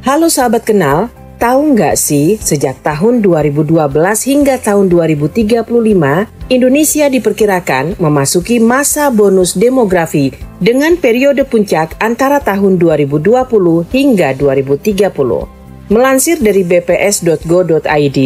Halo sahabat kenal, tahu nggak sih sejak tahun 2012 hingga tahun 2035, Indonesia diperkirakan memasuki masa bonus demografi dengan periode puncak antara tahun 2020 hingga 2030. Melansir dari bps.go.id,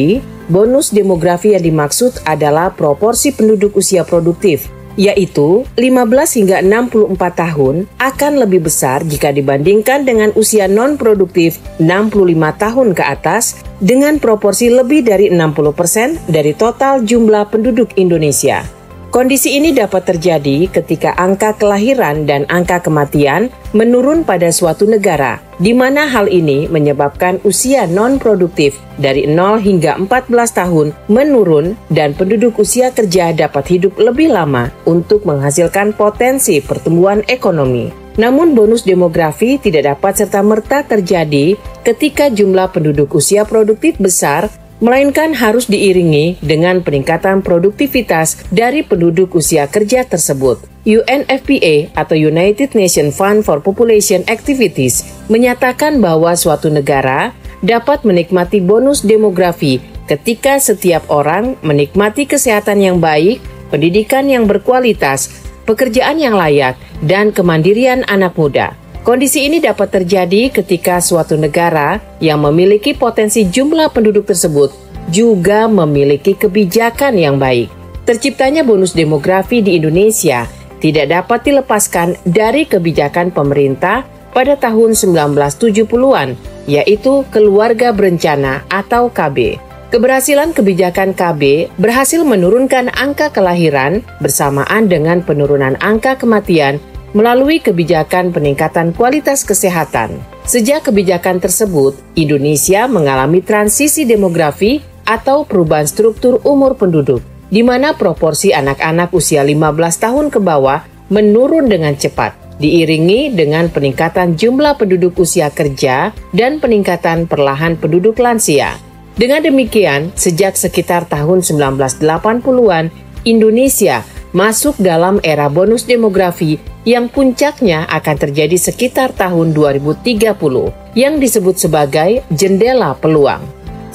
bonus demografi yang dimaksud adalah proporsi penduduk usia produktif, yaitu 15 hingga 64 tahun akan lebih besar jika dibandingkan dengan usia non-produktif 65 tahun ke atas dengan proporsi lebih dari 60% dari total jumlah penduduk Indonesia. Kondisi ini dapat terjadi ketika angka kelahiran dan angka kematian menurun pada suatu negara, di mana hal ini menyebabkan usia non-produktif dari 0 hingga 14 tahun menurun dan penduduk usia kerja dapat hidup lebih lama untuk menghasilkan potensi pertumbuhan ekonomi. Namun bonus demografi tidak dapat serta-merta terjadi ketika jumlah penduduk usia produktif besar, melainkan harus diiringi dengan peningkatan produktivitas dari penduduk usia kerja tersebut. UNFPA atau United Nations Fund for Population Activities menyatakan bahwa suatu negara dapat menikmati bonus demografi ketika setiap orang menikmati kesehatan yang baik, pendidikan yang berkualitas, pekerjaan yang layak, dan kemandirian anak muda. Kondisi ini dapat terjadi ketika suatu negara yang memiliki potensi jumlah penduduk tersebut juga memiliki kebijakan yang baik. Terciptanya bonus demografi di Indonesia tidak dapat dilepaskan dari kebijakan pemerintah pada tahun 1970-an, yaitu Keluarga Berencana atau KB. Keberhasilan kebijakan KB berhasil menurunkan angka kelahiran bersamaan dengan penurunan angka kematian melalui kebijakan peningkatan kualitas kesehatan. Sejak kebijakan tersebut, Indonesia mengalami transisi demografi atau perubahan struktur umur penduduk, di mana proporsi anak-anak usia 15 tahun ke bawah menurun dengan cepat, diiringi dengan peningkatan jumlah penduduk usia kerja dan peningkatan perlahan penduduk lansia. Dengan demikian, sejak sekitar tahun 1980-an, Indonesia masuk dalam era bonus demografi yang puncaknya akan terjadi sekitar tahun 2030 yang disebut sebagai jendela peluang.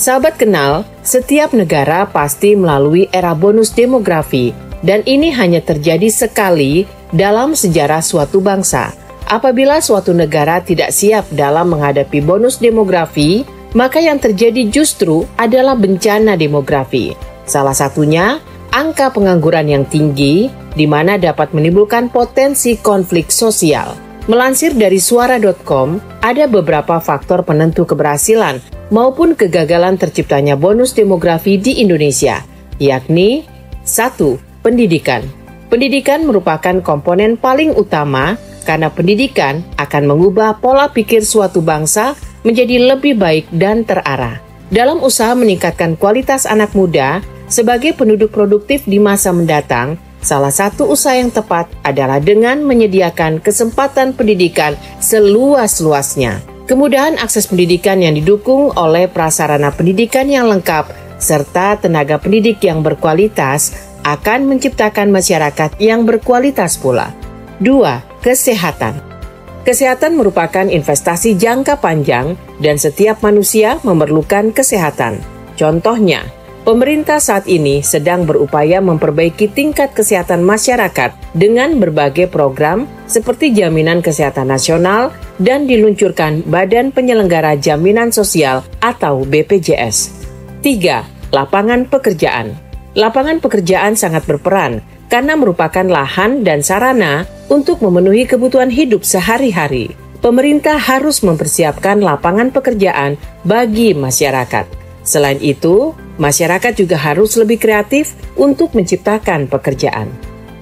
Sahabat kenal, setiap negara pasti melalui era bonus demografi dan ini hanya terjadi sekali dalam sejarah suatu bangsa. Apabila suatu negara tidak siap dalam menghadapi bonus demografi, maka yang terjadi justru adalah bencana demografi. Salah satunya angka pengangguran yang tinggi, di mana dapat menimbulkan potensi konflik sosial. Melansir dari suara.com, ada beberapa faktor penentu keberhasilan maupun kegagalan terciptanya bonus demografi di Indonesia, yakni 1. Pendidikan. Pendidikan merupakan komponen paling utama karena pendidikan akan mengubah pola pikir suatu bangsa menjadi lebih baik dan terarah. Dalam usaha meningkatkan kualitas anak muda, sebagai penduduk produktif di masa mendatang, salah satu usaha yang tepat adalah dengan menyediakan kesempatan pendidikan seluas-luasnya. Kemudahan akses pendidikan yang didukung oleh prasarana pendidikan yang lengkap serta tenaga pendidik yang berkualitas akan menciptakan masyarakat yang berkualitas pula. 2. Kesehatan. Kesehatan merupakan investasi jangka panjang dan setiap manusia memerlukan kesehatan. Contohnya, pemerintah saat ini sedang berupaya memperbaiki tingkat kesehatan masyarakat dengan berbagai program seperti Jaminan Kesehatan Nasional dan diluncurkan Badan Penyelenggara Jaminan Sosial atau BPJS. 3. Lapangan pekerjaan. Lapangan pekerjaan sangat berperan karena merupakan lahan dan sarana untuk memenuhi kebutuhan hidup sehari-hari. Pemerintah harus mempersiapkan lapangan pekerjaan bagi masyarakat. Selain itu, masyarakat juga harus lebih kreatif untuk menciptakan pekerjaan.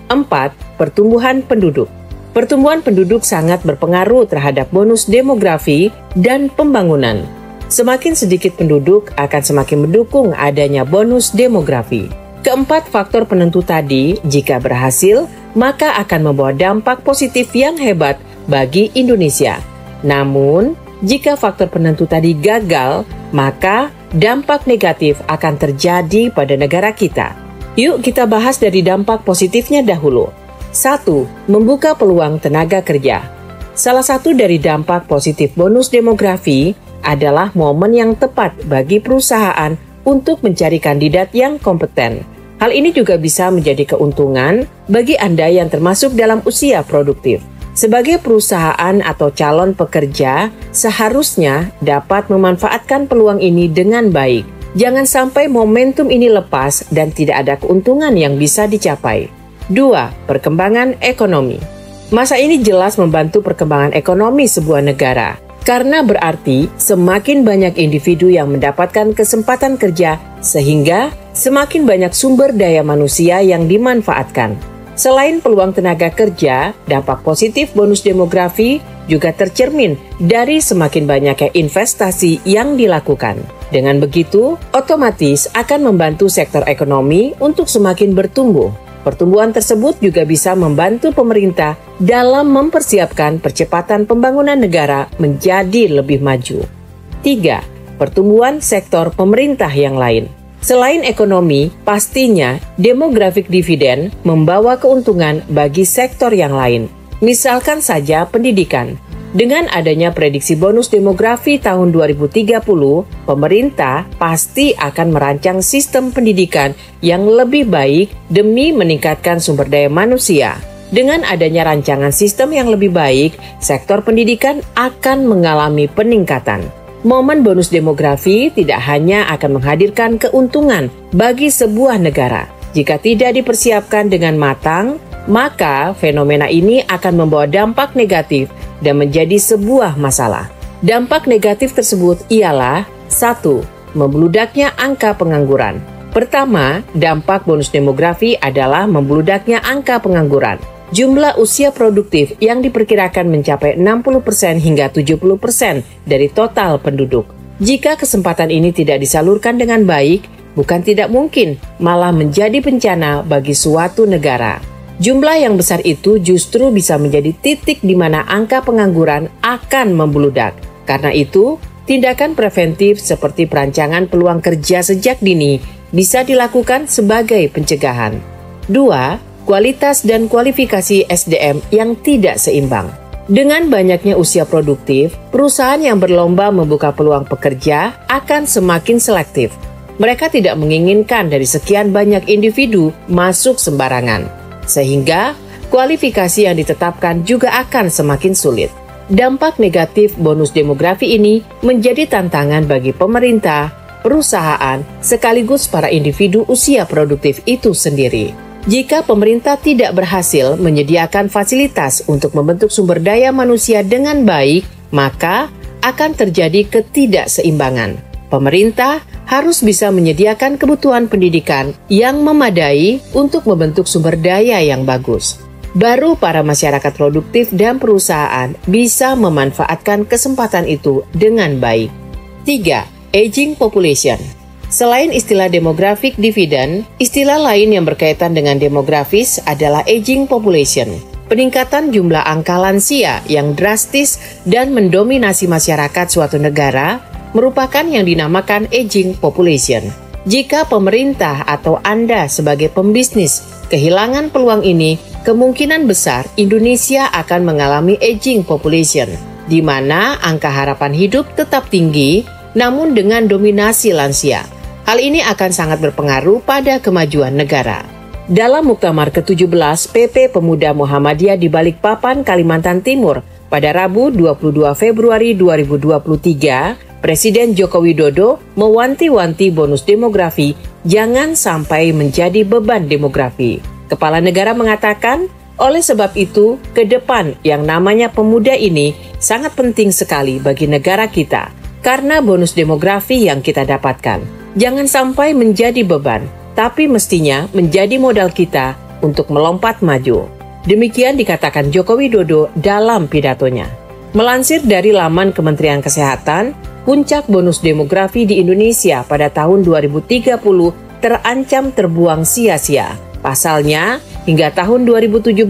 4. Pertumbuhan penduduk. Pertumbuhan penduduk sangat berpengaruh terhadap bonus demografi dan pembangunan. Semakin sedikit penduduk akan semakin mendukung adanya bonus demografi. Keempat faktor penentu tadi, jika berhasil, maka akan membawa dampak positif yang hebat bagi Indonesia. Namun, jika faktor penentu tadi gagal, maka dampak negatif akan terjadi pada negara kita. Yuk kita bahas dari dampak positifnya dahulu. 1. Membuka peluang tenaga kerja. Salah satu dari dampak positif bonus demografi adalah momen yang tepat bagi perusahaan untuk mencari kandidat yang kompeten. Hal ini juga bisa menjadi keuntungan bagi Anda yang termasuk dalam usia produktif. Sebagai perusahaan atau calon pekerja, seharusnya dapat memanfaatkan peluang ini dengan baik. Jangan sampai momentum ini lepas dan tidak ada keuntungan yang bisa dicapai. 2. Perkembangan ekonomi. Masa ini jelas membantu perkembangan ekonomi sebuah negara, karena berarti semakin banyak individu yang mendapatkan kesempatan kerja, sehingga semakin banyak sumber daya manusia yang dimanfaatkan. Selain peluang tenaga kerja, dampak positif bonus demografi juga tercermin dari semakin banyaknya investasi yang dilakukan. Dengan begitu, otomatis akan membantu sektor ekonomi untuk semakin bertumbuh. Pertumbuhan tersebut juga bisa membantu pemerintah dalam mempersiapkan percepatan pembangunan negara menjadi lebih maju. 3. Pertumbuhan sektor pemerintah yang lain. Selain ekonomi, pastinya demographic dividend membawa keuntungan bagi sektor yang lain. Misalkan saja pendidikan. Dengan adanya prediksi bonus demografi tahun 2030, pemerintah pasti akan merancang sistem pendidikan yang lebih baik demi meningkatkan sumber daya manusia. Dengan adanya rancangan sistem yang lebih baik, sektor pendidikan akan mengalami peningkatan. Momen bonus demografi tidak hanya akan menghadirkan keuntungan bagi sebuah negara. Jika tidak dipersiapkan dengan matang, maka fenomena ini akan membawa dampak negatif dan menjadi sebuah masalah. Dampak negatif tersebut ialah 1. Membeludaknya angka pengangguran. Pertama, dampak bonus demografi adalah membeludaknya angka pengangguran. Jumlah usia produktif yang diperkirakan mencapai 60% hingga 70% dari total penduduk. Jika kesempatan ini tidak disalurkan dengan baik, bukan tidak mungkin, malah menjadi bencana bagi suatu negara. Jumlah yang besar itu justru bisa menjadi titik di mana angka pengangguran akan membludak. Karena itu, tindakan preventif seperti perancangan peluang kerja sejak dini bisa dilakukan sebagai pencegahan. 2. Kualitas dan kualifikasi SDM yang tidak seimbang. Dengan banyaknya usia produktif, perusahaan yang berlomba membuka peluang pekerja akan semakin selektif. Mereka tidak menginginkan dari sekian banyak individu masuk sembarangan, sehingga kualifikasi yang ditetapkan juga akan semakin sulit. Dampak negatif bonus demografi ini menjadi tantangan bagi pemerintah, perusahaan, sekaligus para individu usia produktif itu sendiri. Jika pemerintah tidak berhasil menyediakan fasilitas untuk membentuk sumber daya manusia dengan baik, maka akan terjadi ketidakseimbangan. Pemerintah harus bisa menyediakan kebutuhan pendidikan yang memadai untuk membentuk sumber daya yang bagus. Baru para masyarakat produktif dan perusahaan bisa memanfaatkan kesempatan itu dengan baik. 3. Aging population. Selain istilah demographic dividend, istilah lain yang berkaitan dengan demografis adalah aging population. Peningkatan jumlah angka lansia yang drastis dan mendominasi masyarakat suatu negara merupakan yang dinamakan aging population. Jika pemerintah atau Anda sebagai pembisnis kehilangan peluang ini, kemungkinan besar Indonesia akan mengalami aging population, di mana angka harapan hidup tetap tinggi, namun dengan dominasi lansia. Hal ini akan sangat berpengaruh pada kemajuan negara. Dalam Muktamar ke-17 PP Pemuda Muhammadiyah di Balikpapan, Kalimantan Timur, pada Rabu 22 Februari 2023, Presiden Joko Widodo mewanti-wanti bonus demografi jangan sampai menjadi beban demografi. Kepala negara mengatakan, oleh sebab itu, ke depan yang namanya pemuda ini sangat penting sekali bagi negara kita, karena bonus demografi yang kita dapatkan. Jangan sampai menjadi beban, tapi mestinya menjadi modal kita untuk melompat maju. Demikian dikatakan Joko Widodo dalam pidatonya. Melansir dari laman Kementerian Kesehatan, puncak bonus demografi di Indonesia pada tahun 2030 terancam terbuang sia-sia. Pasalnya, hingga tahun 2017,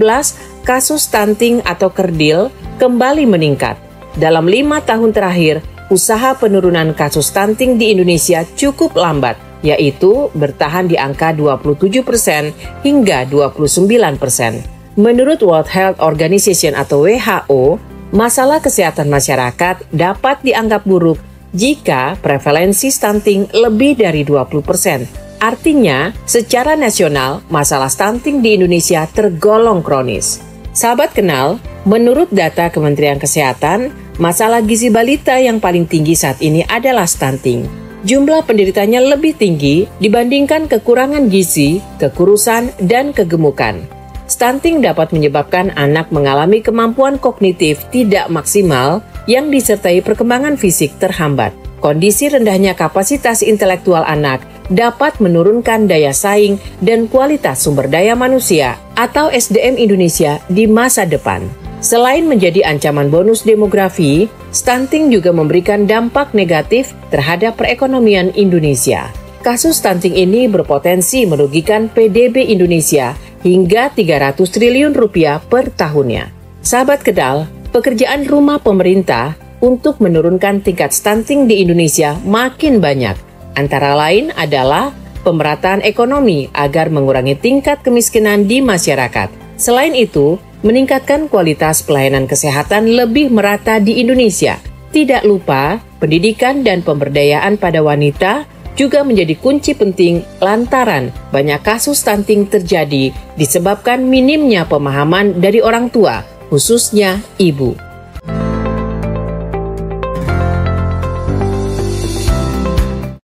kasus stunting atau kerdil kembali meningkat. Dalam 5 tahun terakhir, usaha penurunan kasus stunting di Indonesia cukup lambat, yaitu bertahan di angka 27% hingga 29%. Menurut World Health Organization atau WHO, masalah kesehatan masyarakat dapat dianggap buruk jika prevalensi stunting lebih dari 20%. Artinya, secara nasional, masalah stunting di Indonesia tergolong kronis. Sahabat kenal, menurut data Kementerian Kesehatan, masalah gizi balita yang paling tinggi saat ini adalah stunting. Jumlah penderitanya lebih tinggi dibandingkan kekurangan gizi, kekurusan, dan kegemukan. Stunting dapat menyebabkan anak mengalami kemampuan kognitif tidak maksimal yang disertai perkembangan fisik terhambat. Kondisi rendahnya kapasitas intelektual anak dapat menurunkan daya saing dan kualitas sumber daya manusia atau SDM Indonesia di masa depan. Selain menjadi ancaman bonus demografi, stunting juga memberikan dampak negatif terhadap perekonomian Indonesia. Kasus stunting ini berpotensi merugikan PDB Indonesia hingga 300 triliun rupiah per tahunnya. Sahabat Kedal, pekerjaan rumah pemerintah untuk menurunkan tingkat stunting di Indonesia makin banyak. Antara lain adalah pemerataan ekonomi agar mengurangi tingkat kemiskinan di masyarakat. Selain itu, meningkatkan kualitas pelayanan kesehatan lebih merata di Indonesia. Tidak lupa, pendidikan dan pemberdayaan pada wanita juga menjadi kunci penting lantaran banyak kasus stunting terjadi disebabkan minimnya pemahaman dari orang tua, khususnya ibu.